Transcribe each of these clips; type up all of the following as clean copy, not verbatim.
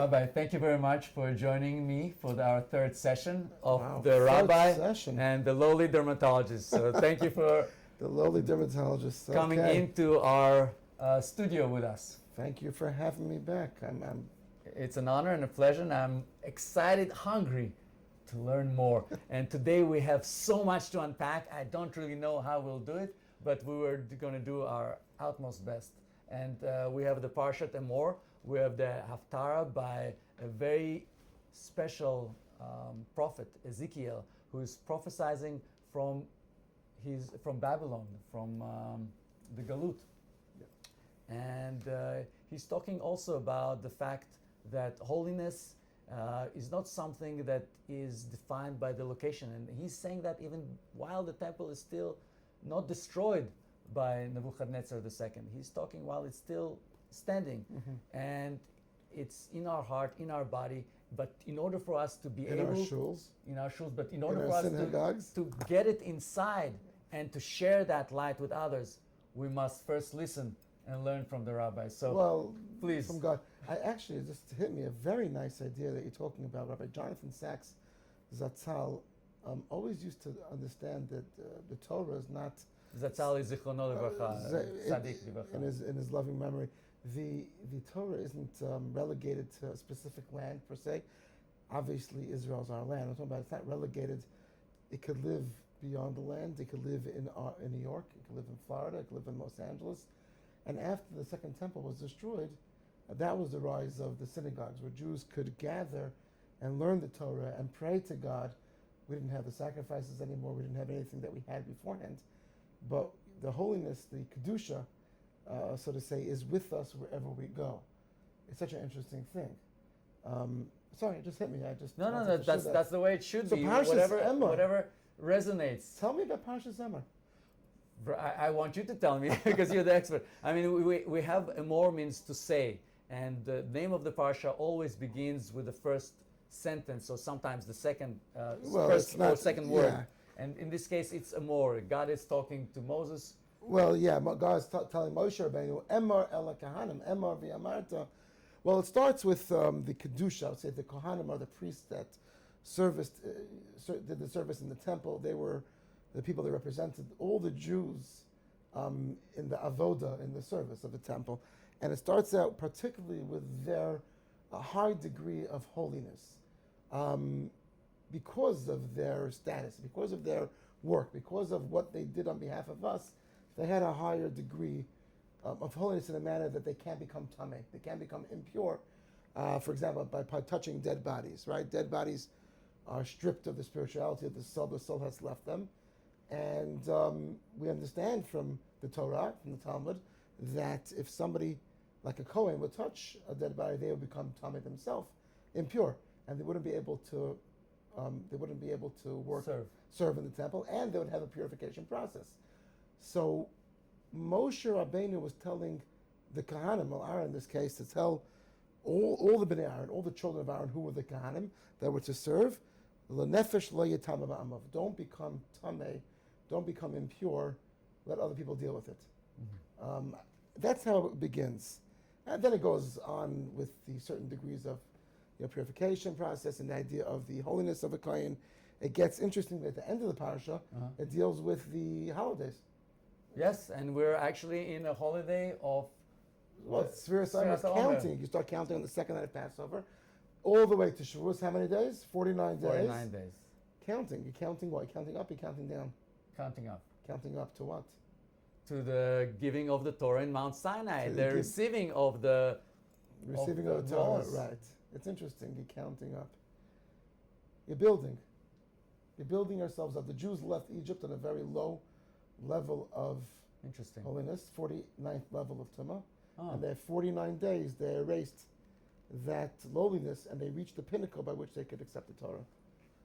Rabbi, thank you very much for joining me for our third session of the third Rabbi session. and the lowly dermatologist. So thank you for The lowly dermatologist. coming Okay. into our studio with us. Thank you for having me back. It's an honor and a pleasure, and I'm excited, hungry to learn more. And today we have so much to unpack. I don't really know how we'll do it, but we were going to do our utmost best. And we have the Parshat Emor. We have the Haftarah by a very special prophet, Ezekiel, who is prophesying from Babylon, from the Galut. Yeah. And he's talking also about the fact that holiness is not something that is defined by the location. And he's saying that even while the temple is still not destroyed by Nebuchadnezzar II. He's talking while it's still standing. Mm-hmm. And it's in our heart, in our body. But in order for us to be In able... our shuls. In our shuls. But in order In for our us synagogues. to get it inside and to share that light with others, we must first listen and learn from the rabbi. So, please. From God. I actually, it just hit me a very nice idea that you're talking about. Rabbi Jonathan Sachs Zatzal always used to understand that the Torah is not... Zatzal is zichrono levacha, tzaddik levacha. In his loving memory. The Torah isn't relegated to a specific land per se. Obviously, Israel's our land. I'm talking about it's not relegated. It could live beyond the land. It could live in New York. It could live in Florida. It could live in Los Angeles. And after the Second Temple was destroyed, that was the rise of the synagogues, where Jews could gather and learn the Torah and pray to God. We didn't have the sacrifices anymore. We didn't have anything that we had beforehand. But the holiness, the Kedusha, so to say, is with us wherever we go. It's such an interesting thing. Sorry, it just hit me. No, that's the way it should so be. Parshas Emor. Whatever resonates. Tell me about Parshas Emor. I want you to tell me because you're the expert. I mean, we have Emor means to say, and the name of the parsha always begins with the first sentence, or sometimes the second, second word. Yeah. And in this case, it's Emor. God is talking to Moses. Well, yeah, God is telling Moshe Rabbeinu, Emor el kahanim, Emor v'amarta. Well, it starts with the Kedusha. I would say the Kohanim are the priests that did the service in the temple. They were the people that represented all the Jews in the avoda, in the service of the temple. And it starts out particularly with their high degree of holiness. Because of their status, because of their work, because of what they did on behalf of us, they had a higher degree of holiness in a manner that they can't become tameh. They can't become impure, for example, by touching dead bodies, right? Dead bodies are stripped of the spirituality of the soul has left them. And we understand from the Torah, from the Talmud, that if somebody like a Kohen would touch a dead body, they would become tameh themselves, impure, and they wouldn't be able to serve in the temple, and they would have a purification process. So Moshe Rabbeinu was telling the Kohanim, or Aaron in this case, to tell all the Bnei Aaron, all the children of Aaron who were the Kohanim that were to serve, L'nefesh lo yitama ba'amav. Don't become tameh, don't become impure, let other people deal with it. Mm-hmm. That's how it begins. And then it goes on with the certain degrees of purification process and the idea of the holiness of a Kohen. It gets interesting at the end of the parasha. It deals with the holidays. Yes, and we're actually in a holiday of... It's counting. You start counting on the second night of Passover, all the way to Shavuos. How many days? 49 days. 49 days. Counting. You're counting what? You're counting up, you're counting down? Counting up. Counting up to what? To the giving of the Torah in Mount Sinai. The receiving of the... Receiving of the Torah, right. It's interesting. You're counting up. You're building. You're building yourselves up. The Jews left Egypt at a very low level of holiness, 49th level of Tumah. And they have 49 days, they erased that lowliness and they reached the pinnacle by which they could accept the Torah.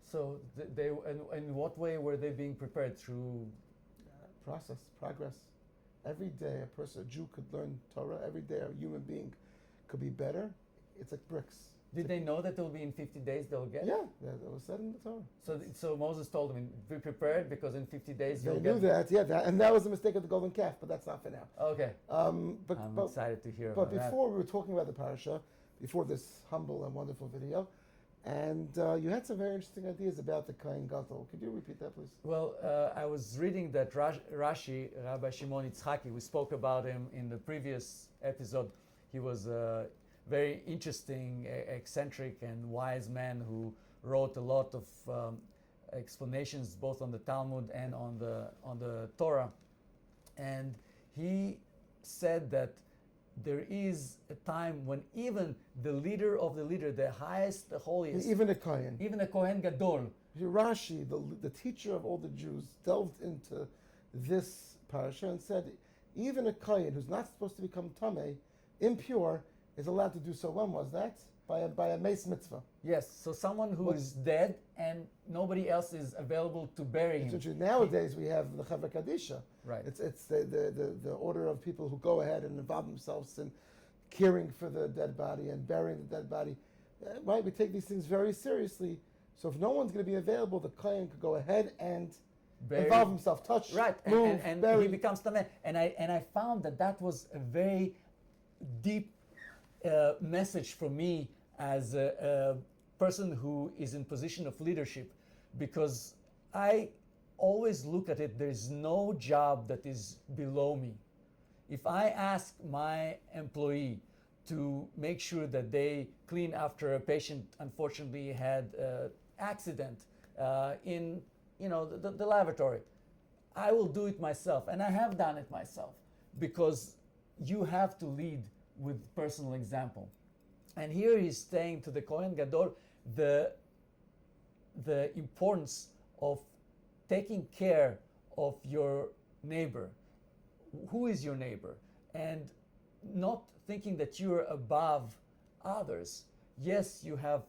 So in what way were they being prepared? Through progress. Every day a Jew could learn Torah. Every day a human being could be better. It's like bricks. Did they know that it will be in 50 days they'll get? Yeah, that was said in the Torah. So Moses told them, be prepared because in 50 days you'll get... They knew that, and that was the mistake of the golden calf, but that's not for now. Okay. I'm excited to hear about that. But before we were talking about the parasha, before this humble and wonderful video. And you had some very interesting ideas about the Kohen Gadol. Could you repeat that, please? Well, I was reading that Rashi, Rabbi Shimon Yitzchaki, we spoke about him in the previous episode. He was a very interesting, eccentric, and wise man who wrote a lot of explanations both on the Talmud and on the Torah. And he said that there is a time when even the leader of the leader, the highest, the holiest, Even a Kohen. even a Kohen Gadol, Rashi, the teacher of all the Jews, delved into this parasha and said, even a Kohen who's not supposed to become tamei, impure, is allowed to do so. When was that? By a mace mitzvah. yes, so someone who is dead and nobody else is available to bury him. Nowadays we have the Chevra Kadisha. Right. It's the order of people who go ahead and involve themselves in caring for the dead body and burying the dead body. Right, we take these things very seriously. So if no one's going to be available, the Kohen could go ahead and involve himself, touch, right, move, and bury. he becomes tamei. And I found that was a very deep message for me as a person who is in position of leadership, because I always look at it, there's no job that is below me. If I ask my employee to make sure that they clean after a patient unfortunately had an accident in the laboratory, I will do it myself, and I have done it myself, because you have to lead with personal example. And here he's saying to the Kohen Gadol the importance of taking care of your neighbor. Who is your neighbor? And not thinking that you're above others. Yes, you have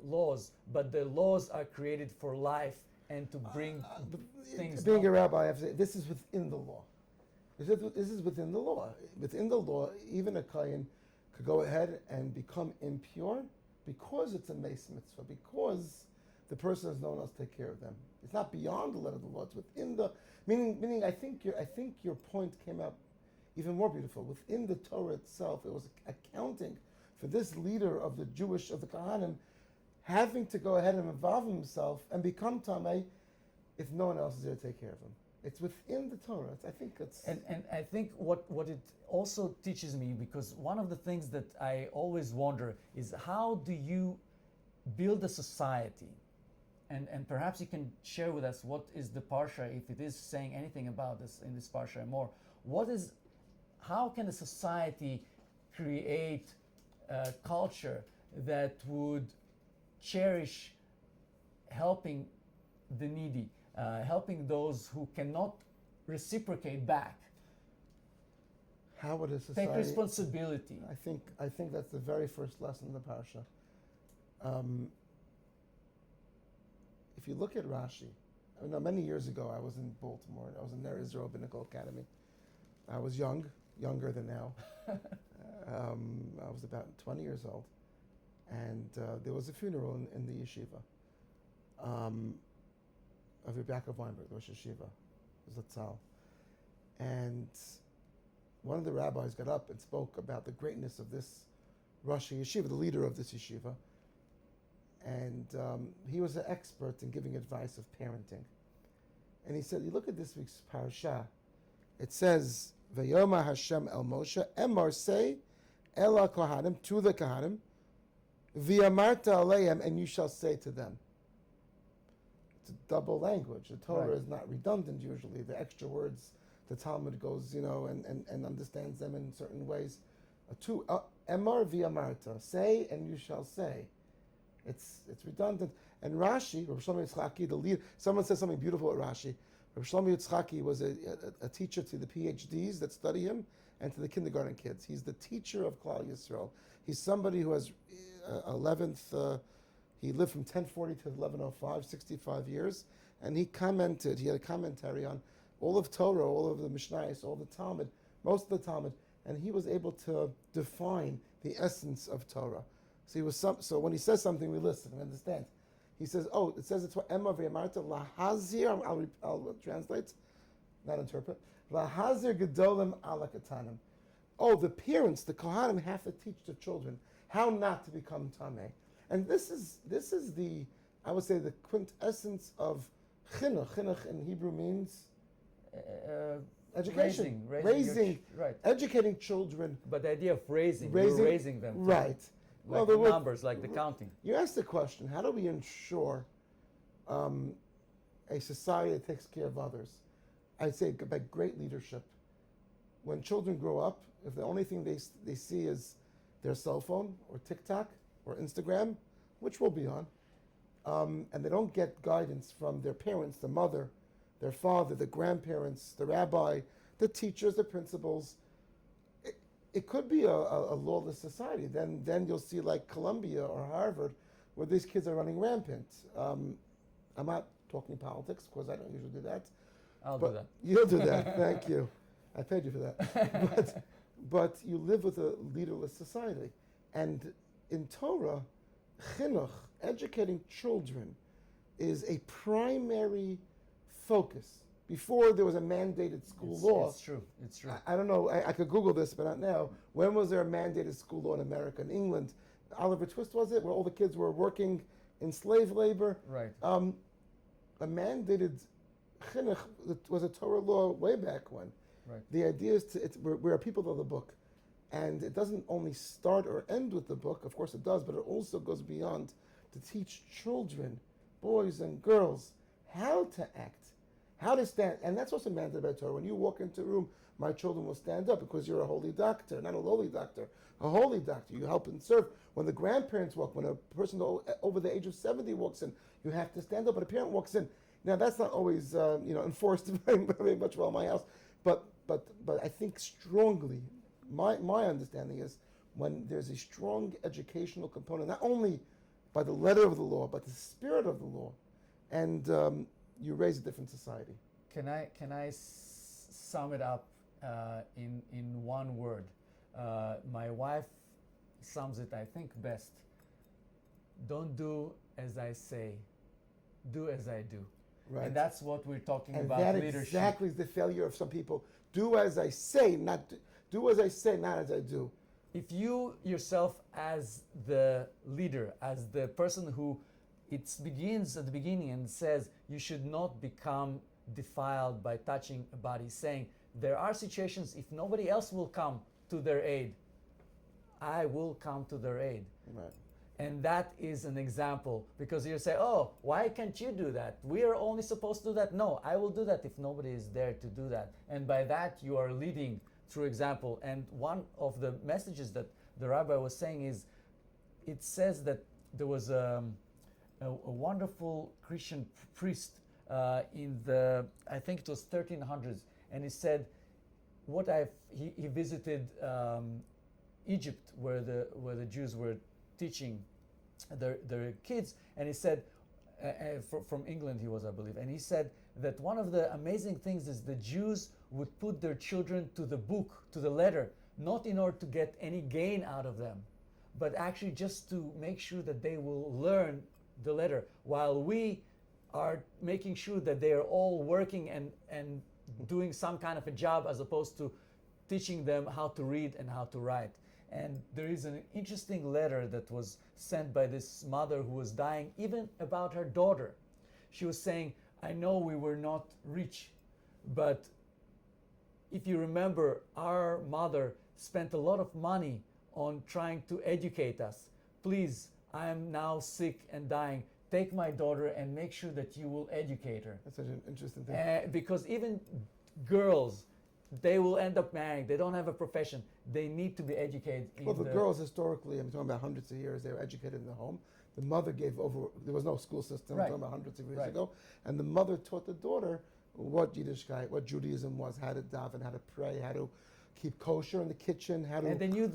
laws, but the laws are created for life and to bring things. Being a rabbi, I have to say, this is within the law. This is within the law. Within the law, even a Kohen could go ahead and become impure because it's a mace mitzvah, because the person has no one else to take care of them. It's not beyond the letter of the law. It's within the meaning. I think your point came out even more beautiful. Within the Torah itself, it was accounting for this leader of the Kohanim having to go ahead and involve himself and become tamei if no one else is there to take care of him. It's within the Torah. I think it's and I think what it also teaches me, because one of the things that I always wonder is, how do you build a society? And perhaps you can share with us what is the Parsha, if it is saying anything about this in this Parsha Emor. How can a society create a culture that would cherish helping the needy, helping those who cannot reciprocate back? How would a society take responsibility? I think that's the very first lesson in the Parsha. If you look at Rashi, many years ago I was in Baltimore. I was in their Israel Rabbinical Academy. I was younger than now. I was about 20 years old, and there was a funeral in the yeshiva of Rabbi Akiva Weinberg, the Rosh Yeshiva, Zatzal. And one of the rabbis got up and spoke about the greatness of this Rosh Yeshiva, the leader of this yeshiva. And he was an expert in giving advice of parenting. And he said, you look at this week's parasha, it says, Vayoma Hashem el Moshe, Emor, say, Ela Kohanim, to the Kohanim, V'yamarta aleim, and you shall say to them. It's a double language. The Torah is not redundant usually. The extra words, the Talmud goes, and understands them in certain ways. Emor v'yamarta, say and you shall say. It's redundant. And Rashi, Rabbi Shlomo Yitzchaki, the leader, someone said something beautiful at Rashi. Rabbi Shlomo Yitzchaki was a teacher to the PhDs that study him and to the kindergarten kids. He's the teacher of Klal Yisrael. He's somebody who has 11th, he lived from 1040 to 1105, 65 years, and he had a commentary on all of Torah, all of the Mishnayos, all the Talmud, most of the Talmud, and he was able to define the essence of Torah. So when he says something, we listen, we understand. He says, it says it's what Emor v'yamarta lahazir, I'll translate, not interpret, lahazir gedolim ala katanim. The parents, the Kohanim, have to teach the children how not to become tameh. And this is the, I would say, the quintessence of chinuch. Chinuch in Hebrew means education, raising, right. educating children. But the idea of raising them. Right. Like the numbers, like the counting. You asked the question, how do we ensure a society that takes care of others? I'd say by great leadership. When children grow up, if the only thing they see is their cell phone or TikTok or Instagram, which will be on, and they don't get guidance from their parents, the mother, their father, the grandparents, the rabbi, the teachers, the principals, it could be a lawless society. Then you'll see like Columbia or Harvard, where these kids are running rampant. I'm not talking politics, because I don't usually do that. I'll do that. You'll do that. Thank you. I paid you for that. But you live with a leaderless society. And in Torah, chinuch, educating children, is a primary focus. Before there was a mandated school law. It's true. It's true. I don't know. I could Google this, but not now. When was there a mandated school law in America? In England, Oliver Twist was it, where all the kids were working in slave labor? Right. A mandated chinuch was a Torah law way back when. Right. The idea is we're a people of the book, and it doesn't only start or end with the book. Of course, it does, but it also goes beyond to teach children, boys and girls, how to act. How to stand, and that's also mandated by Torah. When you walk into a room, my children will stand up because you're a holy doctor, not a lowly doctor, a holy doctor. You help and serve. When the grandparents walk, when a person over the age of 70 walks in, you have to stand up. When a parent walks in, now that's not always enforced very much well in my house, but I think strongly, my understanding is when there's a strong educational component, not only by the letter of the law, but the spirit of the law, and you raise a different society. Can I sum it up in one word? My wife sums it, I think, best. Don't do as I say, do as I do. Right. And that's what we're talking and about. That leadership. Exactly is the failure of some people. Do as I say, not as I do. If you yourself, as the leader, as the person who it begins at the beginning and says you should not become defiled by touching a body, saying there are situations if nobody else will come to their aid, I will come to their aid. Right. And that is an example, because you say, oh, why can't you do that? We are only supposed to do that. No, I will do that if nobody is there to do that. And by that you are leading through example. And one of the messages that the rabbi was saying is, it says that there was a wonderful Christian priest in the, I think it was 1300s, and he said, he visited Egypt, where the Jews were teaching their kids, and he said, from England he was, I believe, and he said that one of the amazing things is the Jews would put their children to the book, to the letter, not in order to get any gain out of them, but actually just to make sure that they will learn the letter, while we are making sure that they are all working and doing some kind of a job, as opposed to teaching them how to read and how to write. And there is an interesting letter that was sent by this mother who was dying, even about her daughter. She was saying, I know we were not rich, but if you remember, our mother spent a lot of money on trying to educate us. Please, I am now sick and dying. Take my daughter and make sure that you will educate her. That's such an interesting thing. Because even girls, they will end up marrying. They don't have a profession. They need to be educated. Well, the girls historically, I'm talking about hundreds of years, they were educated in the home. The mother gave over, there was no school system, Right. I'm talking about hundreds of years ago. And the mother taught the daughter what Yiddishkeit, what Judaism was, how to daven, how to pray, how to keep kosher in the kitchen, how to... And they knew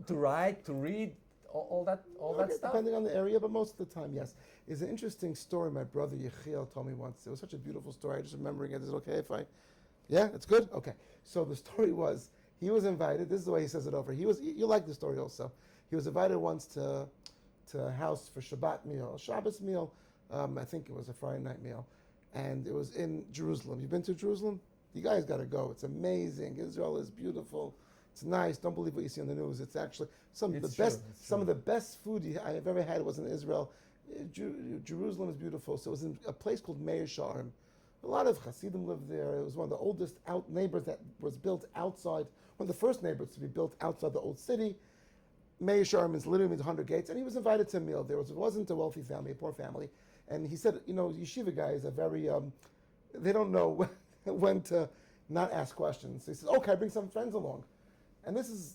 to write, to read, all that stuff. Depending on the area, but most of the time, yes. It's an interesting story my brother Yechiel told me once. It was such a beautiful story. I just remembering it. Is it okay if I... Yeah, it's good? Okay. So the story was, he was invited, this is the way he says it over. You like the story also. He was invited once to a house for Shabbat meal, a Shabbos meal. I think it was a Friday night meal. And it was in Jerusalem. You've been to Jerusalem? You guys got to go. It's amazing. Israel is beautiful. It's nice. Don't believe what you see on the news. It's actually some of It's the true, best. it's Some true. of the best food I've ever had was in Israel. Jerusalem is beautiful. So it was in a place called Meir Sharm. A lot of Hasidim lived there. It was one of the oldest neighbors that was built outside. One of the first neighbors to be built outside the old city. Meir Sharm is literally 100 gates, and he was invited to a meal. It wasn't a wealthy family, a poor family, and he said, yeshiva guys are very. They don't know when to not ask questions. So he says, "Okay, bring some friends along." And this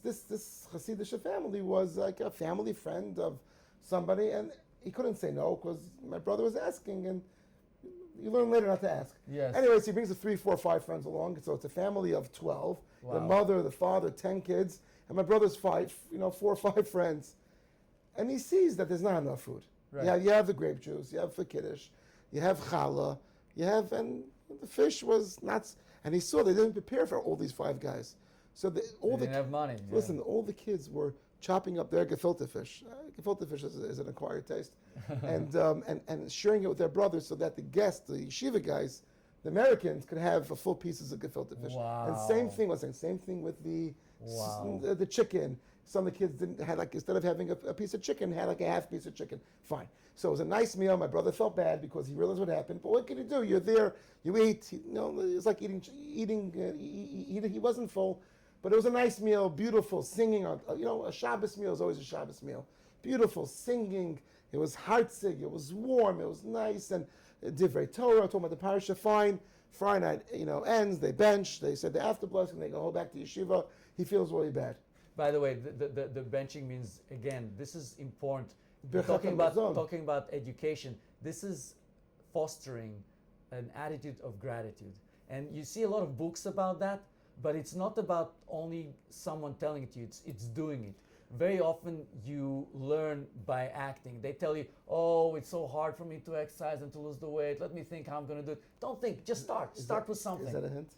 Hasidic family was like a family friend of somebody, and he couldn't say no because my brother was asking, and you learn later not to ask. Yes. Anyways, he brings the 3, 4, 5 friends along, so it's a family of 12. Wow. The mother, the father, 10 kids, and my brother's 4 or 5 friends. And he sees that there's not enough food. Right. Yeah, you have the grape juice, you have the kiddush, you have challah, and the fish was not, and he saw they didn't prepare for all these 5 guys. So They didn't have money. Yeah. Listen, all the kids were chopping up their gefilte fish. Gefilte fish is an acquired taste, and sharing it with their brothers so that the guests, the yeshiva guys, the Americans, could have a full pieces of gefilte fish. Wow. And same thing with the chicken. Some of the kids instead of having a piece of chicken, had like a half piece of chicken. Fine. So it was a nice meal. My brother felt bad because he realized what happened. But what can you do? You're there. You eat. It's like eating. He wasn't full. But it was a nice meal, beautiful singing. A Shabbos meal is always a Shabbos meal. Beautiful singing. It was heartsig. It was warm. It was nice. And Divrei Torah, talking about the Parshat, fine. Friday night, ends. They bench. They said the after blessing. They go back to yeshiva. He feels really bad. By the way, the benching means, again, this is important. Birchat Talking about education, this is fostering an attitude of gratitude. And you see a lot of books about that, but it's not about only someone telling it to you, it's doing it. Very often you learn by acting. They tell you, oh, it's so hard for me to exercise and to lose the weight. Let me think how I'm going to do it. Don't think, just start. Start with something. Is that a hint?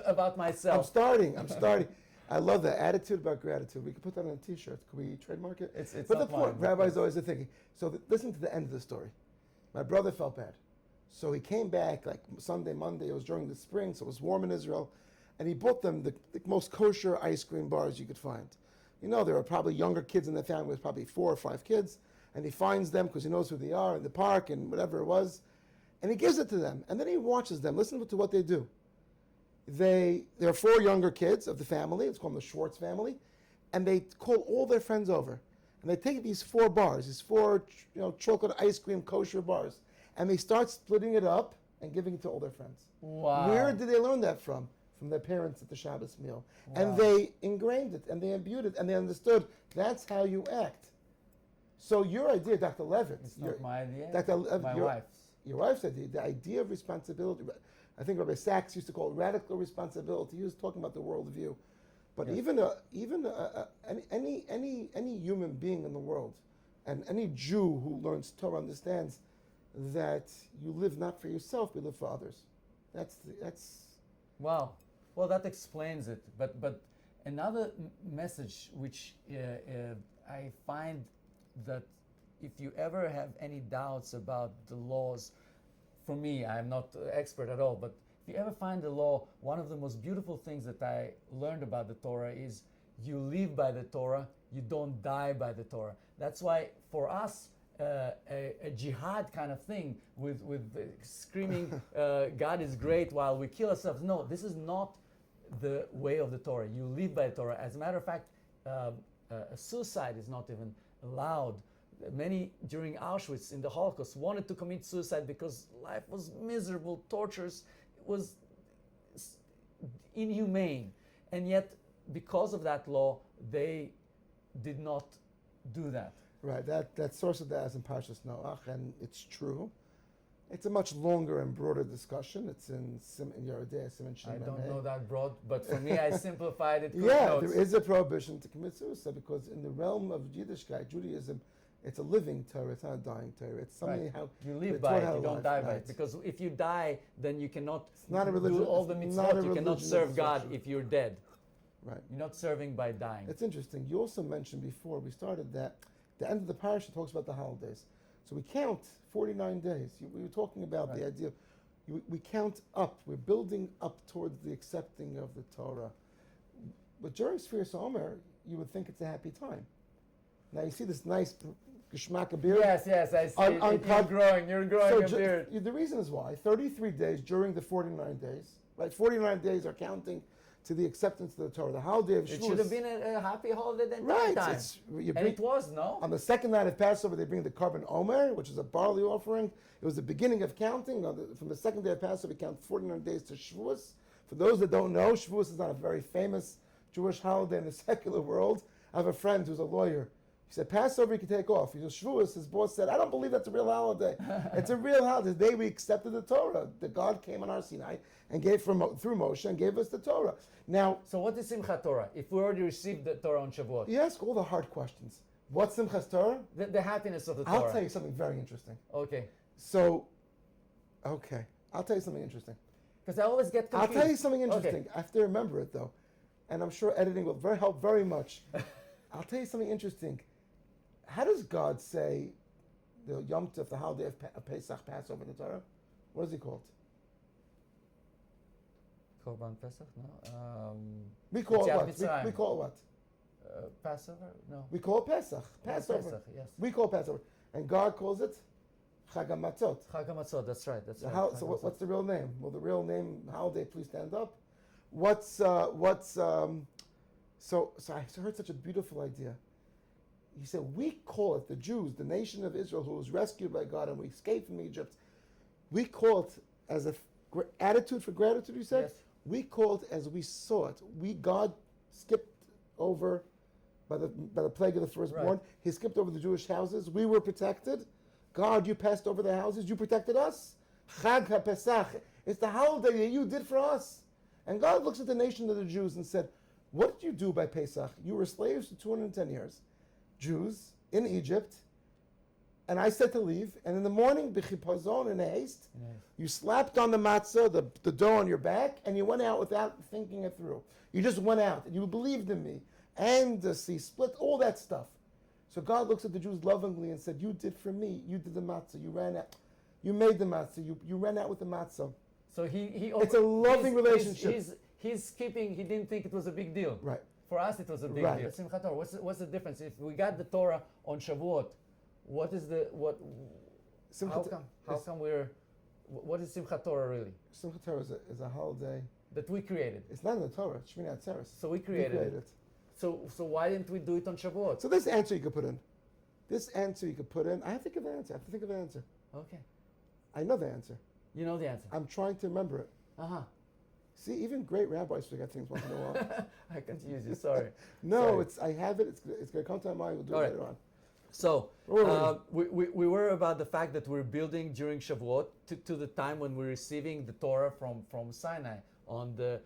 About myself. I'm starting. I love that attitude about gratitude. We could put that on a T-shirt. Could we trademark it? It's but the not point, mine, rabbis always are thinking. So listen to the end of the story. My brother felt bad, so he came back like Sunday, Monday. It was during the spring, so it was warm in Israel, and he bought them the most kosher ice cream bars you could find. There were probably younger kids in the family. With probably 4 or 5 kids, and he finds them because he knows who they are in the park and whatever it was, and he gives it to them, and then he watches them. Listen to what they do. There are 4 younger kids of the family. It's called the Schwartz family, and they call all their friends over, and they take these 4 bars, these 4 chocolate ice cream kosher bars, and they start splitting it up and giving it to all their friends. Wow. Where did they learn that from? From their parents at the Shabbos meal, Wow. and they ingrained it, and they imbued it, and they understood that's how you act. So your idea, Dr. Levit, It's not my idea. My your wife's. Your wife's idea, the idea of responsibility. I think Rabbi Sachs used to call it radical responsibility. He was talking about the worldview, but Yes. any human being in the world, and any Jew who learns Torah understands that you live not for yourself, we live for others. That's. Wow. Well, that explains it. But another message which I find that if you ever have any doubts about the laws, for me, I'm not expert at all, but if you ever find the law, one of the most beautiful things that I learned about the Torah is you live by the Torah, you don't die by the Torah. That's why for us, a jihad kind of thing with screaming, God is great while we kill ourselves. No, this is not the way of the Torah. You live by the Torah. As a matter of fact, suicide is not even allowed. Many during Auschwitz in the Holocaust wanted to commit suicide because life was miserable, tortures, it was inhumane. And yet, because of that law, they did not do that. Right, that source of that is in Parshas Noach, and it's true. It's a much longer and broader discussion. It's in Yerodei, Simon I Shimon. don't know that broad, but for me, I simplified it. Yeah, there is a prohibition to commit suicide because in the realm of Yiddishkeit, Judaism, it's a living Torah. It's not a dying Torah. It's something Right. how You live it's by taught it, how you to don't live. die by Right. it. Because if you die, then you cannot not a religion- do all the it's not a mitzvot. You cannot religion serve of God structure. if you're dead. Right. You're not serving by dying. It's interesting. You also mentioned before we started that the end of the parasha talks about the holidays. So we count 49 days. We were talking about the idea. We count up. We're building up towards the accepting of the Torah. But during Sfiras Omer, you would think it's a happy time. Now you see this nice geschmack of beard. Yes, I see. You're growing a beard. The reason is why. 33 days during the 49 days, right? 49 days are counting to the acceptance of the Torah. The holiday of Shavuos. It should have been a happy holiday the entire right, time. And it was, no? On the second night of Passover, they bring the carbon Omer, which is a barley offering. It was the beginning of counting. From the second day of Passover, we count 49 days to Shavuos. For those that don't know, Shavuos is not a very famous Jewish holiday in the secular world. I have a friend who's a lawyer. He said, Passover you can take off. He goes, Shavuos, his boss said, I don't believe that's a real holiday. It's a real holiday. The day we accepted the Torah. The God came on our Sinai and gave through Moshe and gave us the Torah. Now, so what is Simchat Torah? If we already received the Torah on Shavuot? You ask all the hard questions. What's Simchat Torah? The happiness of the Torah. I'll tell you something very interesting. Okay. I'll tell you something interesting. Because I always get confused. I'll tell you something interesting. I have to remember it though. And I'm sure editing will help very much. I'll tell you something interesting. How does God say the Yom Tov, the holiday of Pesach, Passover in the Torah? What is he called? Korban Pesach? No. We call it what? We call it what? Passover? No. We call it Pesach. Passover. Pesach, yes. We call it Passover. And God calls it Chag HaMatzot. Chag HaMatzot, that's right. So what's the real name? Well, the real name, holiday, please stand up. So I heard such a beautiful idea. He said, we call it, the Jews, the nation of Israel who was rescued by God and we escaped from Egypt, we call it as an attitude for gratitude, you said? Yes. We call it as we saw it. God skipped over by the plague of the firstborn. Right. He skipped over the Jewish houses. We were protected. God, you passed over the houses. You protected us. Chag HaPesach. It's the holiday that you did for us. And God looks at the nation of the Jews and said, what did you do by Pesach? You were slaves for 210 years. Jews in Egypt, and I said to leave, and in the morning, b'chipazon, in haste, you slapped on the matzah, the dough on your back, and you went out without thinking it through. You just went out, and you believed in me, and the sea split, all that stuff. So God looks at the Jews lovingly and said, you did for me, you did the matzah, you ran out, you made the matzah, you ran out with the matzah. So he it's a loving relationship. He's skipping, he didn't think it was a big deal. Right. For us, it was a big deal. Simchat Torah. What's the difference? If we got the Torah on Shavuot, what is how come what is Simchat Torah really? Simchat Torah is a holiday that we created. It's not in the Torah. It's Shmini Atzeres. So we created it. So why didn't we do it on Shavuot? So this answer you could put in. I have to give an answer. Okay. I know the answer. You know the answer. I'm trying to remember it. See, even great rabbis forget things once in a while. I confuse you, sorry. No, sorry. I have it. It's going to come to my mind. We'll do it later on. So, we were about the fact that we're building during Shavuot to the time when we're receiving the Torah from Sinai on the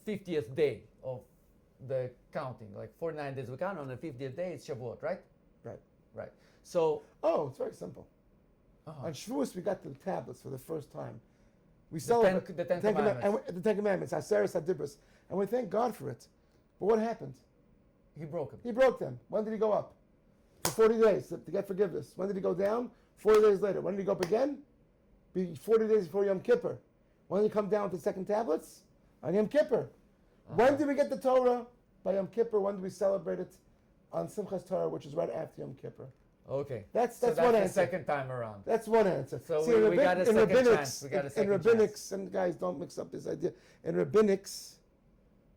50th day of the counting. Like 49 days we count, on the 50th day it's Shavuot, right? Right. So... Oh, it's very simple. On Shavuos we got the tablets for the first time. We celebrate the Ten Commandments. The Ten Commandments, Haseres HaDibros, and we thank God for it. But what happened? He broke them. He broke them. When did he go up? For 40 days to get forgiveness. When did he go down? 40 days later. When did he go up again? 40 days before Yom Kippur. When did he come down with the second tablets? On Yom Kippur. When did we get the Torah? By Yom Kippur. When did we celebrate it? On Simchas Torah, which is right after Yom Kippur. Okay. That's one answer. The second time around. That's one answer. So we got a second chance. In rabbinics, and guys, don't mix up this idea. In rabbinics,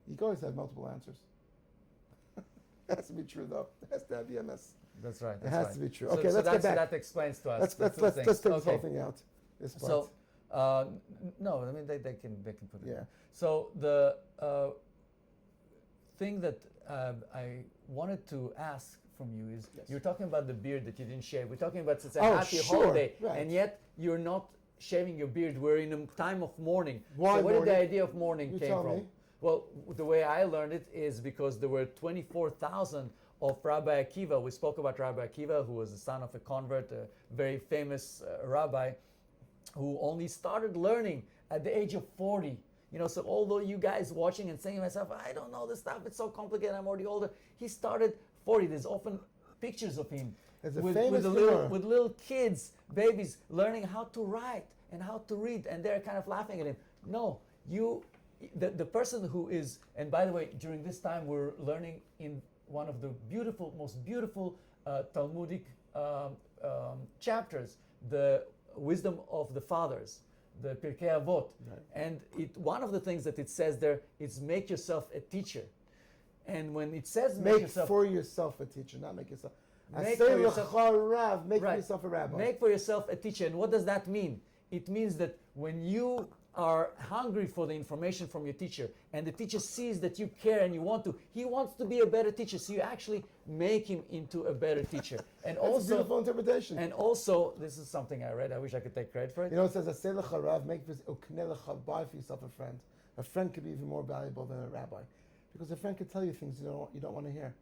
you can always have multiple answers. It has to be true, though. It has to have EMS. That's right. It has to be true. So, okay, let's get back. That explains to us. Let's take this whole thing out. This part. So, no, I mean they can put it. Yeah. So the thing that I wanted to ask from you is, you're talking about the beard that you didn't shave. We're talking about it's a happy holiday, and yet you're not shaving your beard. We're in a time of mourning. Why so where mourning? did the idea of mourning came from? Me. Well, the way I learned it is because there were 24,000 of Rabbi Akiva. We spoke about Rabbi Akiva, who was the son of a convert, a very famous rabbi, who only started learning at the age of 40. You know, so although you guys watching and saying to myself, I don't know this stuff, it's so complicated, I'm already older. He started 40. There's often pictures of him with little kids, babies, learning how to write and how to read, and they're kind of laughing at him. No, you the person who is, and by the way, during this time we're learning in one of the most beautiful Talmudic chapters, the wisdom of the fathers, the Pirkei Avot. Right. And one of the things that it says there is make yourself a teacher. And when it says make for yourself a teacher, not make yourself. Make for yourself, make for yourself a rabbi. Make for yourself a teacher. And what does that mean? It means that when you are hungry for the information from your teacher, and the teacher sees that you care and you want to, he wants to be a better teacher, so you actually make him into a better teacher. And That's also, a beautiful interpretation. And also, this is something I read, I wish I could take credit for it. You know, it says, "Aseh lecha rav, buy for yourself a friend." A friend could be even more valuable than a rabbi, because a friend could tell you things you don't want to hear.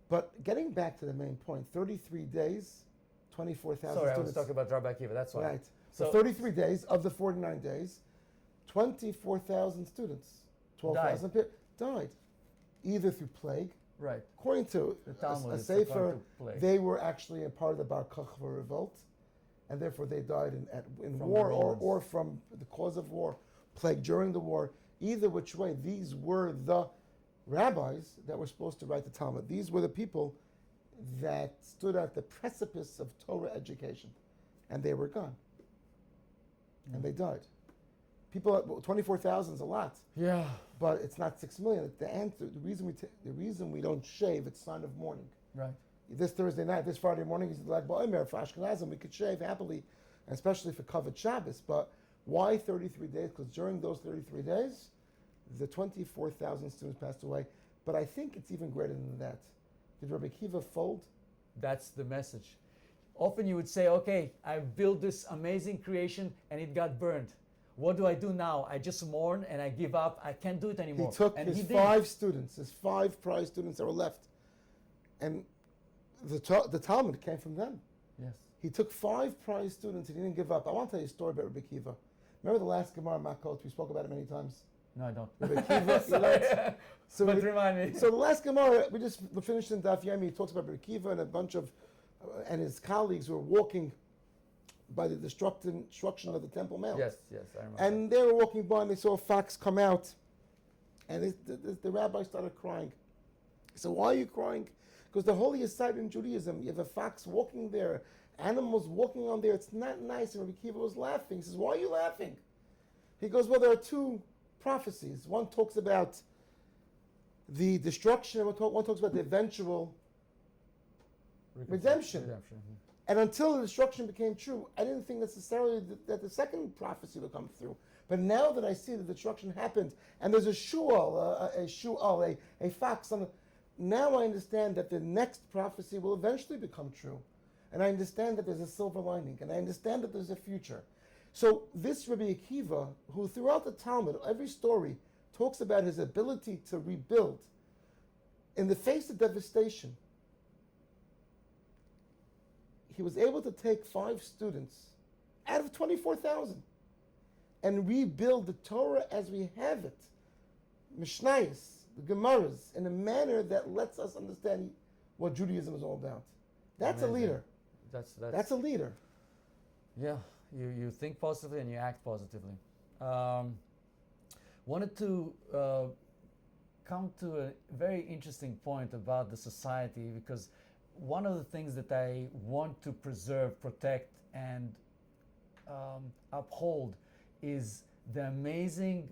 But getting back to the main point, 33 days, 24,000 Sorry, students. I was talking about Rabbi Akiva, that's why. Right. So 33 days of the 49 days, 24,000 students, 12,000 people died, either through plague. Right. According to The Talmud, a it's sefer, according to plague. they were actually a part of the Bar Kokhba revolt, and therefore they died in From war the or Romans. from the cause of war, plague during the war. Either which way, these were the rabbis that were supposed to write the Talmud. These were the people that stood at the precipice of Torah education, and they were gone. And they died. People, 24,000 is a lot, Yeah. but it's not 6 million. The answer, the reason we don't shave, it's sign of mourning. Right. This Thursday night, this Friday morning is like Omer for Ashkenazim. We could shave happily, especially for covered Shabbos. But why 33 days? Because during those 33 days, the 24,000 students passed away. But I think it's even greater than that. Did Rabbi Akiva fold? That's the message. Often you would say, okay, I built this amazing creation and it got burned. What do I do now? I just mourn and I give up. I can't do it anymore. He took and his he did. 5 students, his 5 prize students that were left. And the Talmud came from them. Yes. He took 5 prize students and he didn't give up. I want to tell you a story about Rabbi Akiva. Remember the last Gemara Makot? We spoke about it many times. No, I don't. Rabbi Akiva, you know, so But remind me. So the last Gemara, we just finished in Daf Yomi. He talks about Rabbi Akiva and a bunch of, and his colleagues were walking by the destruction of the Temple Mount. Yes, I remember. And they were walking by and they saw a fox come out. And the rabbi started crying. He said, why are you crying? Because the holiest site in Judaism, you have a fox walking there, animals walking on there. It's not nice. And Rabbi Akiva was laughing. He says, why are you laughing? He goes, well, there are 2 prophecies. One talks about the destruction, and one talks about the eventual redemption. And until the destruction became true, I didn't think necessarily that the second prophecy would come through. But now that I see that the destruction happened, and there's a fox on the, now I understand that the next prophecy will eventually become true. And I understand that there's a silver lining, and I understand that there's a future. So this Rabbi Akiva, who throughout the Talmud, every story, talks about his ability to rebuild in the face of devastation, he was able to take 5 students out of 24,000 and rebuild the Torah as we have it, Mishnayos, the Gemaras, in a manner that lets us understand what Judaism is all about. That's Amazing. a leader. That's a leader. Yeah, you think positively and you act positively. Wanted to come to a very interesting point about the society, because one of the things that I want to preserve, protect, and uphold is the amazing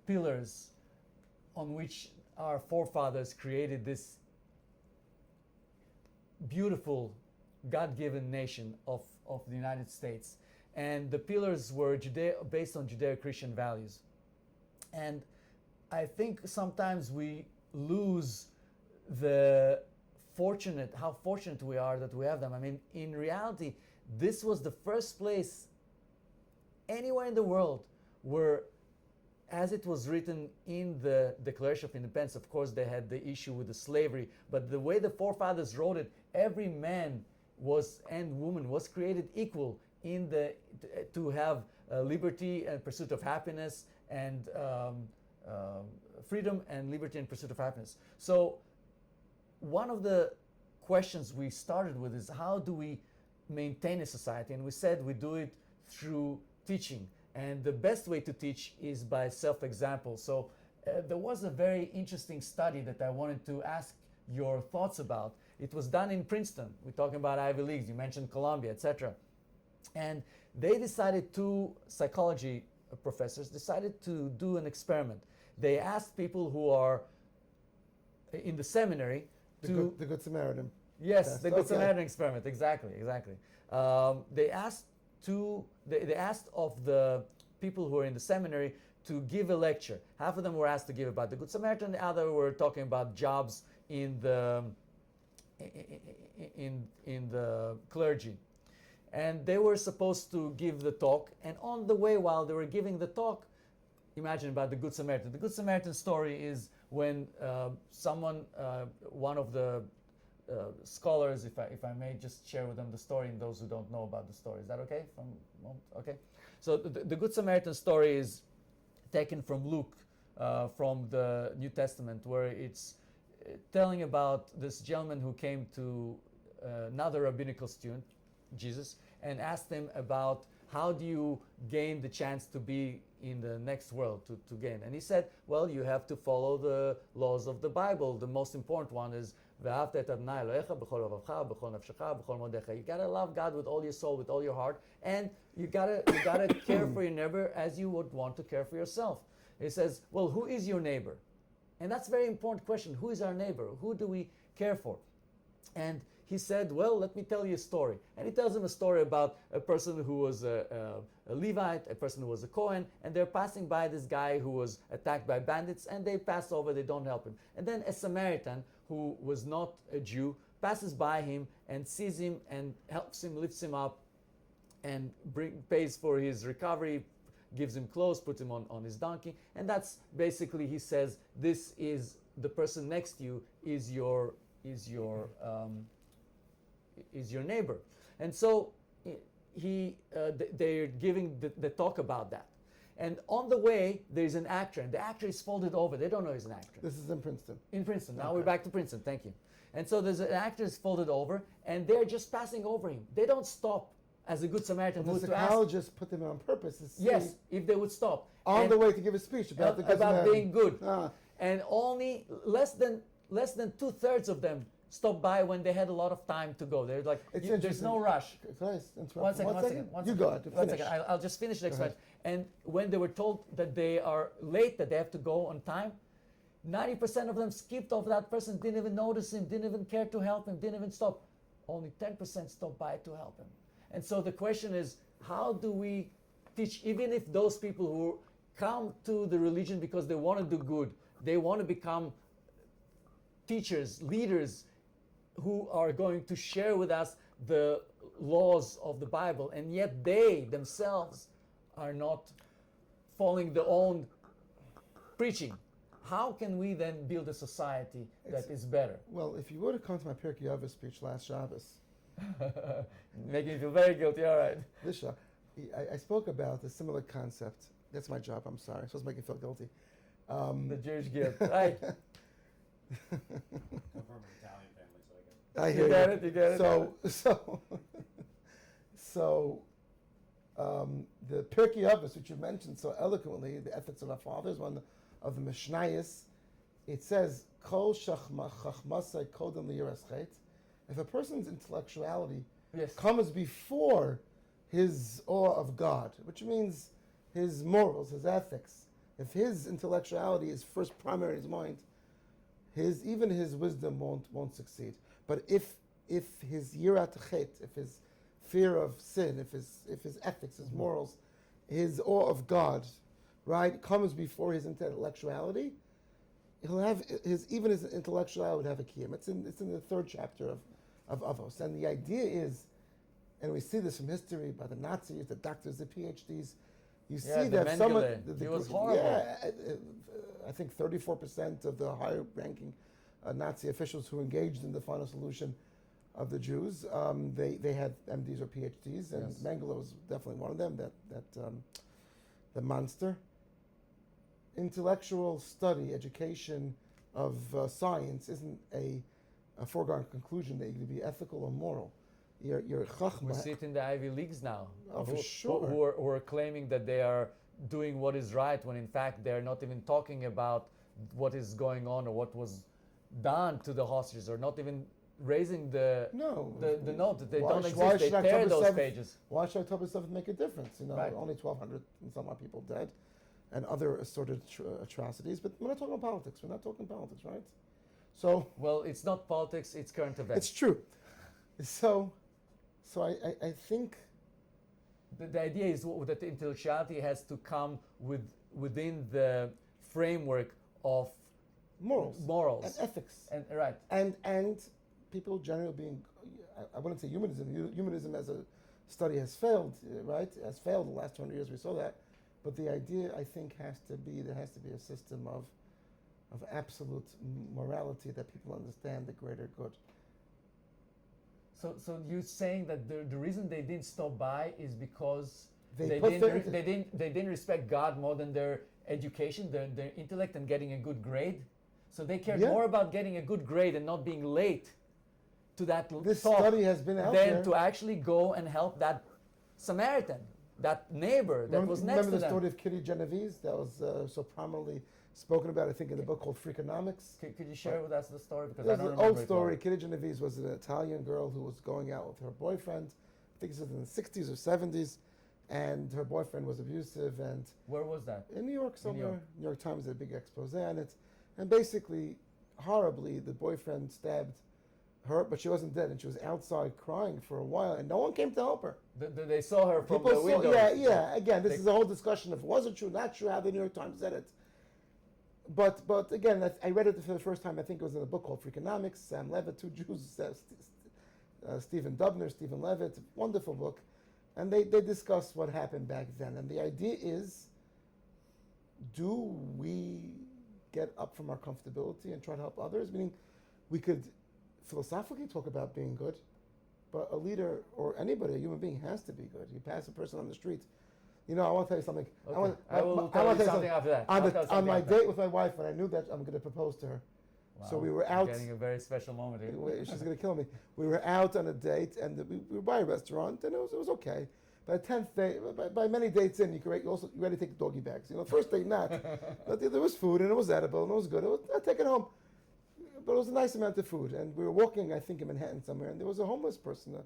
pillars on which our forefathers created this beautiful God-given nation of the United States. And the pillars were based on Judeo-Christian values. And I think sometimes we lose how fortunate we are that we have them. I mean, in reality, this was the first place anywhere in the world where, as it was written in the Declaration of Independence, of course they had the issue with the slavery, but the way the forefathers wrote it, every man and woman was created equal to have liberty and pursuit of happiness, and freedom and liberty and pursuit of happiness. So one of the questions we started with is, how do we maintain a society? And we said we do it through teaching. And the best way to teach is by self-example. So there was a very interesting study that I wanted to ask your thoughts about. It was done in Princeton. We're talking about Ivy Leagues. You mentioned Columbia, etc. And they decided, two psychology professors decided to do an experiment. They asked people who are in the seminary The Good Samaritan. Yes, test. the Good Okay. Samaritan experiment. Exactly. They asked of the people who are in the seminary to give a lecture. Half of them were asked to give about the Good Samaritan. The other were talking about jobs in the clergy, and they were supposed to give the talk. And on the way, while they were giving the talk, imagine about the Good Samaritan. The Good Samaritan story is when one of the scholars, if I may just share with them the story and those who don't know about the story. Is that okay? Okay. So the Good Samaritan story is taken from Luke, from the New Testament, where it's telling about this gentleman who came to another rabbinical student, Jesus, and asked him about how do you gain the chance to be in the next world, to gain. And he said, well, you have to follow the laws of the Bible. The most important one is you gotta love God with all your soul, with all your heart, and you gotta care for your neighbor as you would want to care for yourself. He says, well, who is your neighbor? And that's a very important question. Who is our neighbor? Who do we care for? And he said, well, let me tell you a story. And he tells him a story about a person who was a Levite, a person who was a Kohen, and they're passing by this guy who was attacked by bandits, and they pass over, they don't help him. And then a Samaritan, who was not a Jew, passes by him and sees him and helps him, lifts him up, and pays for his recovery, gives him clothes, puts him on his donkey. And that's basically, he says, this is the person next to you is your neighbor. And so they're giving the talk about that. And on the way, there's an actor, and the actor is folded over. They don't know he's an actor. This is in Princeton. In Princeton. Now Okay. we're back to Princeton. Thank you. And so there's an actor is folded over, and they're just passing over him. They don't stop as a good Samaritan But would the to ask. psychologist put them on purpose to see Yes, if they would stop. on And the way to give a speech about the Good about Samaritan. being good. Ah. And only less than 2/3 of them stopped by when they had a lot of time to go. They're like, It's there's interesting. no rush. Can I interrupt? One second. You go ahead. One Finish. second. I'll just finish the Go ahead. explanation. And when they were told that they are late, that they have to go on time, 90% of them skipped over that person, didn't even notice him, didn't even care to help him, didn't even stop. Only 10% stopped by to help him. And so the question is, how do we teach, even if those people who come to the religion because they want to do good, they want to become teachers, leaders, who are going to share with us the laws of the Bible, and yet they themselves are not following their own preaching. How can we then build a society that is better? Well, if you would have come to my Pirkei Avos speech last Shabbos, Making me feel very guilty, all right. this Shabbos, I spoke about a similar concept. That's my job, I'm sorry. I'm supposed to make you feel guilty. The Jewish guilt, right? I'm from an Italian family, so I get it. I hear You get it. The Pirkei Avos, which you mentioned so eloquently, the ethics of our fathers, one of the Mishnayos, it says, Kol chachmasai kodem liyiras chet. If a person's intellectuality Yes. comes before his awe of God, which means his morals, his ethics, if his intellectuality is first primary in his mind, even his wisdom won't succeed. But if his yirat chet, if his fear of sin, if his ethics, his morals, his awe of God, right, comes before his intellectuality, he'll have his intellectuality would have a kiyum. It's in the third chapter of Avos, and the idea is, and we see this from history by the Nazis, the doctors, the PhDs. You see the that someone Mengele. He was horrible. Yeah, I think 34% of the higher-ranking Nazi officials who engaged in the final solution of the Jews, they had MDs or PhDs, and Yes. Mengele was definitely one of them. The monster. Intellectual study, education of science isn't a foregone conclusion that you're going to be ethical or moral. your chachma. We see it in the Ivy Leagues now. Oh, for sure. Who are claiming that they are doing what is right when in fact they're not even talking about what is going on or what was done to the hostages, or not even raising the note that they don't exist. They tear those pages. Why should October 7th make a difference? Right. Only 1,200 and some odd people dead, and other assorted atrocities. But we're not talking politics. We're not talking politics, right? So. Well, it's not politics. It's current events. It's true. So I think. The idea is that the intellectuality has to come within the framework of morals and ethics, and right, and people generally being, I wouldn't say humanism. Humanism as a study has failed, right? Has failed the last 200 years. We saw that, but the idea, I think, has to be a system of absolute morality that people understand the greater good. So you're saying that the reason they didn't stop by is because they didn't respect God more than their education, their intellect, and getting a good grade. So they cared more about getting a good grade and not being late to that This talk study has been out than there. to actually go and help that Samaritan, that neighbor that was next to them. Remember the story of Kitty Genovese that was so prominently spoken about, I think, in the book called Freakonomics? Could you share with us the story? Because There's I don't an remember old it story. well. Kitty Genovese was an Italian girl who was going out with her boyfriend. I think it was in the 60s or 70s. And her boyfriend was abusive. And Where was that? in New York somewhere. New York. New York Times did a big expose on it. And basically, horribly, the boyfriend stabbed her, but she wasn't dead. And she was outside crying for a while. And no one came to help her. They saw her from the window. Yeah. Again, this is a whole discussion of was it true, not true, how the New York Times said it. But again, I read it for the first time. I think it was in a book called Freakonomics. Sam Levitt, two Jews, Stephen Dubner, Stephen Levitt, wonderful book, and they discuss what happened back then. And the idea is, do we get up from our comfortability and try to help others? Meaning, we could philosophically talk about being good, but a leader or anybody, a human being, has to be good. You pass a person on the street. I want to tell you something. Okay. I will tell you something after that. On my date with my wife, when I knew that I'm going to propose to her. Wow. So we were out. Getting a very special moment here. She's going to kill me. We were out on a date, and we were by a restaurant, and it was okay. By the 10th day, by many dates in, you ready to take the doggy bags. First date not. But there was food, and it was edible, and it was good. I'd take it home. But it was a nice amount of food. And we were walking, I think, in Manhattan somewhere, and there was a homeless person.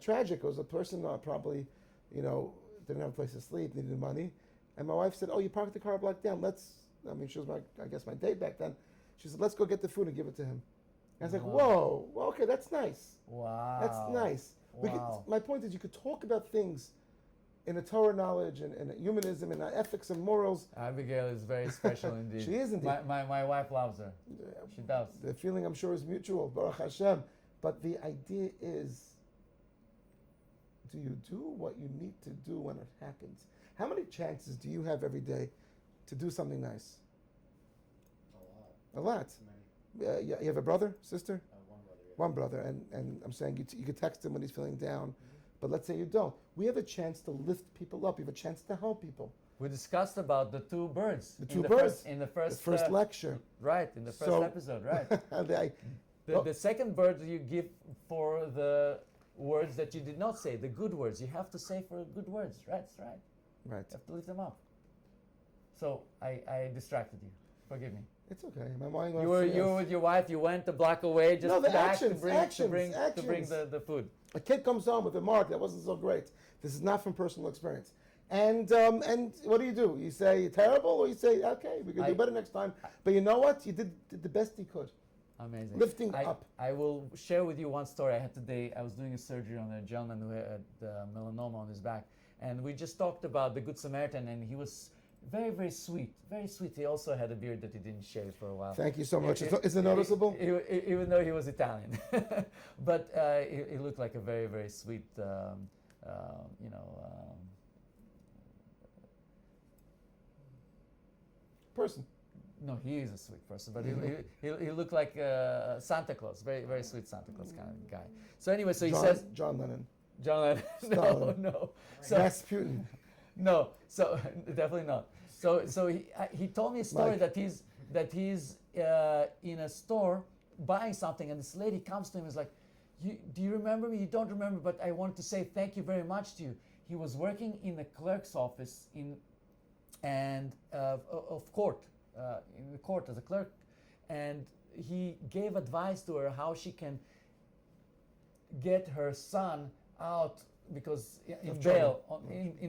Tragic. It was a person probably, didn't have a place to sleep, needed money. And my wife said, "Oh, you parked the car block down. She was my date back then. She said, let's go get the food and give it to him." And I was like, whoa, well, okay, that's nice. Wow. That's nice. Wow. My point is, you could talk about things in a Torah knowledge and humanism and ethics and morals. Abigail is very special indeed. She is indeed. My wife loves her. She does. The feeling, I'm sure, is mutual, Baruch Hashem. But the idea is, do you do what you need to do when it happens? How many chances do you have every day to do something nice? A lot. Many. You have a brother, sister? One brother. Yeah. One brother. And I'm saying you could text him when he's feeling down. But let's say you don't. We have a chance to lift people up. We have a chance to help people. We discussed about the two birds. In the first lecture. Right, in the first episode, right. The second bird you give for the words that you did not say, the good words. You have to say for good words, right? That's right. Right. You have to lift them up. So I distracted you. Forgive me. It's okay. My mind You were with your wife. You went a block away just to bring the food. A kid comes home with a mark that wasn't so great. This is not from personal experience. And what do? You say terrible, or you say okay, we can do better next time. But you know what? You did the best you could. Amazing. Lifting up. I will share with you one story I had today. I was doing a surgery on a gentleman who had melanoma on his back, and we just talked about the Good Samaritan, and he was very, very sweet. Very sweet. He also had a beard that he didn't shave for a while. Thank you so much. Is it noticeable? Even though he was Italian. But he looked like a very, very sweet, person. No, he is a sweet person, but he looked like Santa Claus, very, very sweet Santa Claus kind of guy. So anyway, he says... John Lennon. John Lennon. Stalin. No. Rasputin. No, so definitely not. So he told me a story that he's in a store buying something, and this lady comes to him and is like, do you remember me? You don't remember, but I wanted to say thank you very much to you. He was working in the clerk's office of court, in the court as a clerk, and he gave advice to her how she can get her son out because in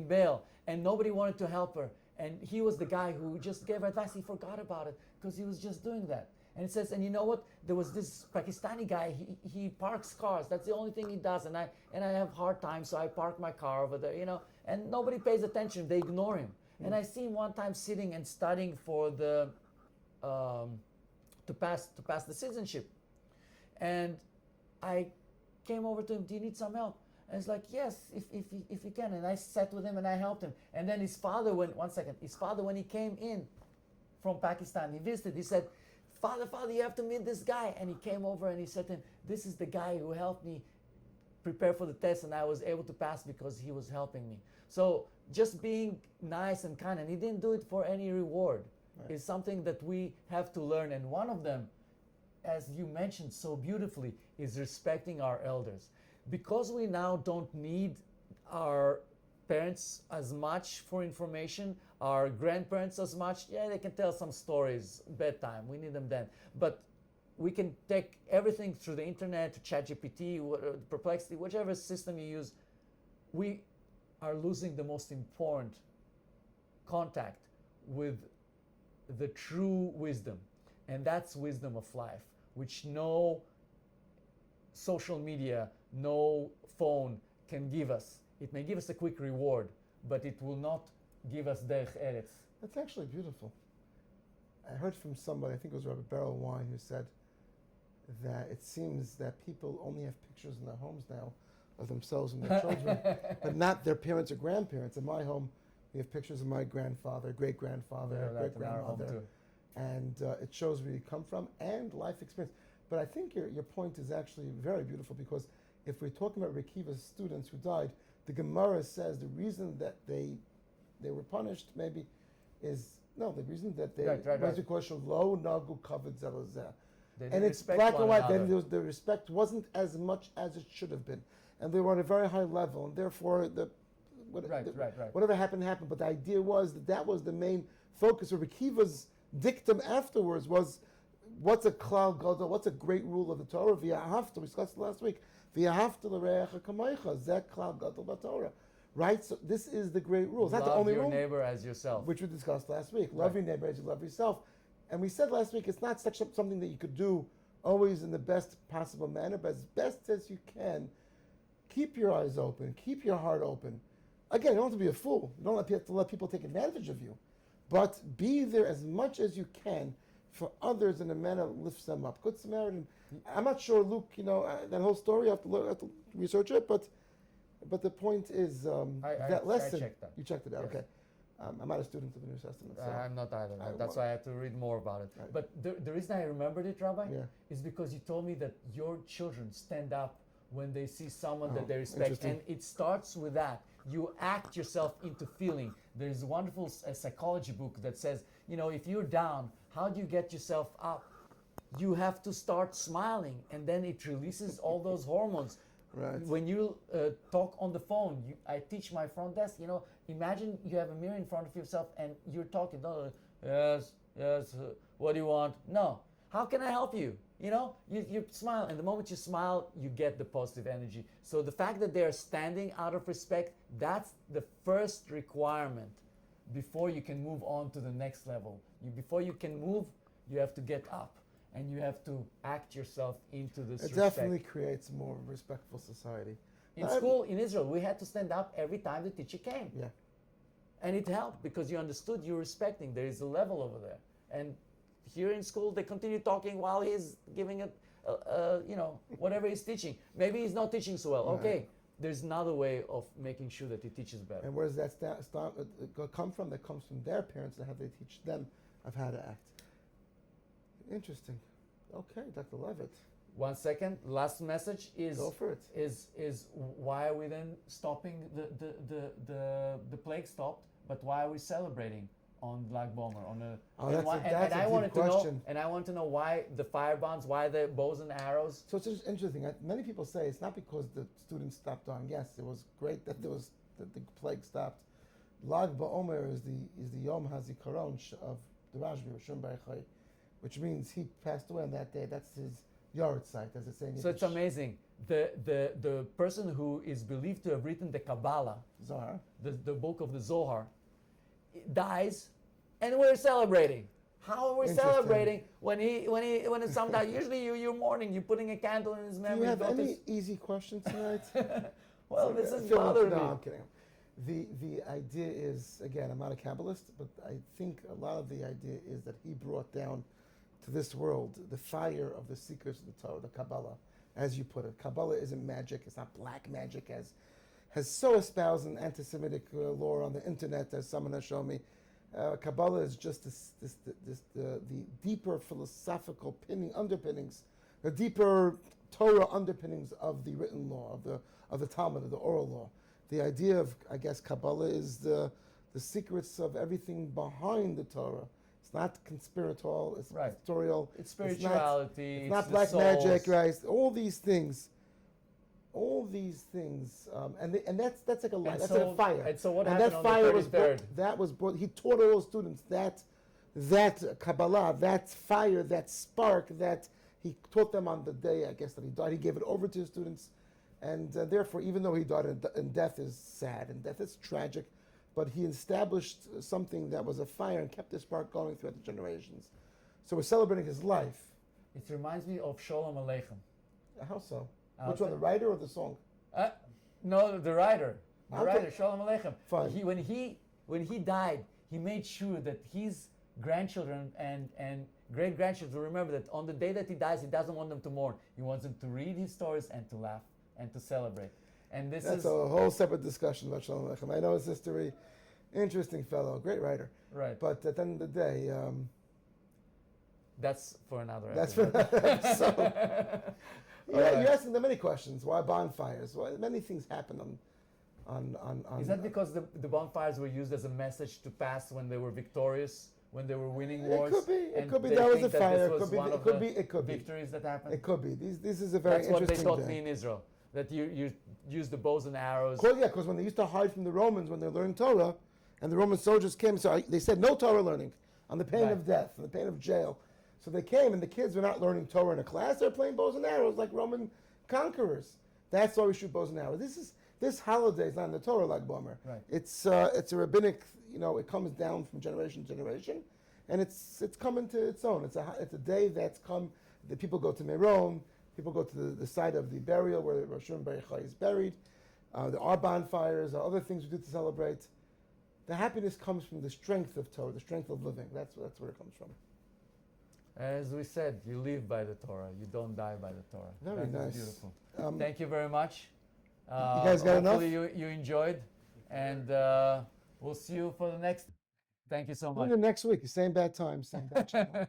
bail, and nobody wanted to help her. And he was the guy who just gave advice. He forgot about it because he was just doing that. And it says, and you know what? There was this Pakistani guy. He parks cars. That's the only thing he does. And I have hard time, so I park my car over there. And nobody pays attention. They ignore him. And I see him one time sitting and studying for the to pass the citizenship. And I came over to him. Do you need some help? And he's like, yes, if you can. And I sat with him and I helped him. And then his father, when he came in from Pakistan, he visited, he said, Father, you have to meet this guy. And he came over and he said to him, this is the guy who helped me prepare for the test, and I was able to pass because he was helping me. So just being nice and kind, and he didn't do it for any reward, is something that we have to learn. And one of them, as you mentioned so beautifully, is respecting our elders. Because we now don't need our parents as much for information, our grandparents as much. Yeah, they can tell some stories, bedtime, we need them then. But we can take everything through the internet, ChatGPT, Perplexity, whichever system you use. We are losing the most important contact with the true wisdom. And that's wisdom of life, which no social media, no phone can give us. It may give us a quick reward, but it will not give us derech eretz. That's actually beautiful. I heard from somebody, I think it was Rabbi Beryl Wine, who said that it seems that people only have pictures in their homes now of themselves and their children, but not their parents or grandparents. In my home, we have pictures of my grandfather, great-grandfather, great-grandmother, and it shows where you come from and life experience. But I think your point is actually very beautiful, because if we're talking about Rabbi Akiva's students who died, the Gemara says the reason that they were punished maybe is, the reason that they, because lo nagu kavod zeh lezeh. And it's black and white, then the respect wasn't as much as it should have been. And they were on a very high level, and therefore whatever happened, but the idea was that was the main focus. Rabbi Akiva's dictum afterwards was, what's a klal gadol, what's a great rule of the Torah? V'yahavta, we discussed it last week. V'yahavta l'reacha kamaycha, zeh klal gadol b'Torah. Right? So this is the great rule. It's not the only rule. Love your neighbor as yourself. Which we discussed last week. Love your neighbor as you love yourself. And we said last week, it's not something that you could do always in the best possible manner, but as best as you can, keep your eyes open, keep your heart open. Again, you don't have to be a fool. You don't have to let people take advantage of you. But be there as much as you can for others in a manner that lifts them up. Good Samaritan. I'm not sure, Luke, that whole story, I have to research it, but the point is that lesson. I checked that. You checked it out, yes. Okay. I'm not a student of the New Testament. So I'm not either. That's why I had to read more about it. Right. But the reason I remembered it, Rabbi, is because you told me that your children stand up when they see someone that they respect. And it starts with that. You act yourself into feeling. There's a wonderful psychology book that says, if you're down, how do you get yourself up? You have to start smiling, and then it releases all those hormones. Right. When you talk on the phone, I teach my front desk, imagine you have a mirror in front of yourself and you're talking, yes, what do you want? No, how can I help you? You smile, and the moment you smile, you get the positive energy. So the fact that they're standing out of respect, that's the first requirement before you can move on to the next level. Before you can move, you have to get up. And you have to act yourself into this respect. It definitely creates a more respectful society. In school, in Israel, we had to stand up every time the teacher came. Yeah. And it helped because you understood, you're respecting. There is a level over there. And here in school, they continue talking while he's giving it, whatever he's teaching. Maybe he's not teaching so well. Right. Okay, there's another way of making sure that he teaches better. And where does that come from? That comes from their parents and how they teach them of how to act. Interesting. Okay, Dr. Levit. 1 second. Last message is go for it. Is why are we then stopping the plague stopped, but why are we celebrating? on Lag BaOmer? Oh, that's a I deep wanted question. And I want to know why the fire bonds, why the bows and arrows. So it's just interesting. Many people say it's not because the students stopped dying. Yes, it was great that the plague stopped. Lag BaOmer is the Yom HaZikaron of the Rashbi, Shimon Bar Yochai, which means he passed away on that day. That's his Yortzeit, as it's saying. So it's amazing. The person who is believed to have written the Kabbalah, Zohar, the book of the Zohar, dies, and we're celebrating. How are we celebrating when it's some dies? Usually you're mourning, you're putting a candle in his memory. Do you have any easy questions tonight? Well, this is bothering me. No, I'm kidding. The idea is, again, I'm not a Kabbalist, but I think a lot of the idea is that he brought down to this world the fire of the seekers of the Torah, the Kabbalah, as you put it. Kabbalah isn't magic, it's not black magic, as has so espoused an anti-Semitic lore on the internet, as someone has shown me. Kabbalah is just the deeper philosophical underpinnings, the deeper Torah underpinnings of the written law, of the Talmud, of the oral law. The idea of, I guess, Kabbalah is the secrets of everything behind the Torah. It's not conspiratorial, it's pastoral. It's spirituality. It's not black magic, right? All these things. And that's like a light. That's like a fire. And so what and happened that on fire the 33rd? was brought. He taught all those students that Kabbalah, that fire, that spark, that he taught them on the day, I guess, that he died. He gave it over to his students. And therefore, even though he died and death is sad and death is tragic, but he established something that was a fire and kept the spark going throughout the generations. So we're celebrating his life. It reminds me of Shalom Aleichem. How so? Which one, the writer or the song? No, the writer. Shalom Aleichem. Fine. When he died, he made sure that his grandchildren and great-grandchildren will remember that on the day that he dies, he doesn't want them to mourn. He wants them to read his stories and to laugh and to celebrate. And that's a whole separate discussion about Shalom Aleichem. I know his history. Interesting fellow, great writer. Right. But at the end of the day, that's for another That's episode. for another episode. You're asking them many questions. Why bonfires? Why many things happen on Is that because the bonfires were used as a message to pass when they were victorious, when they were winning wars? It could be. That was a fire. It could be. Victories that happened. It could be. This is a very interesting thing. That's what they taught me in Israel. That you use the bows and arrows. Because when they used to hide from the Romans when they were learning Torah, and the Roman soldiers came, so they said no Torah learning, on the pain of death, on the pain of jail. So they came, and the kids were not learning Torah in a class; they're playing bows and arrows like Roman conquerors. That's why we shoot bows and arrows. This holiday is not in the Torah like BaOmer. Right. It's a rabbinic. It comes down from generation to generation, and it's come into its own. It's a day that's come. The people go to Meron. People go to the site of the burial where Shimon Bar Yochai is buried. There are bonfires, there are other things we do to celebrate. The happiness comes from the strength of Torah, the strength of living. That's where it comes from. As we said, you live by the Torah. You don't die by the Torah. Very nice. Beautiful. Thank you very much. You guys got enough? Hopefully you enjoyed. And we'll see you for the next. Thank you so much. Next week, same bad time, same bad channel.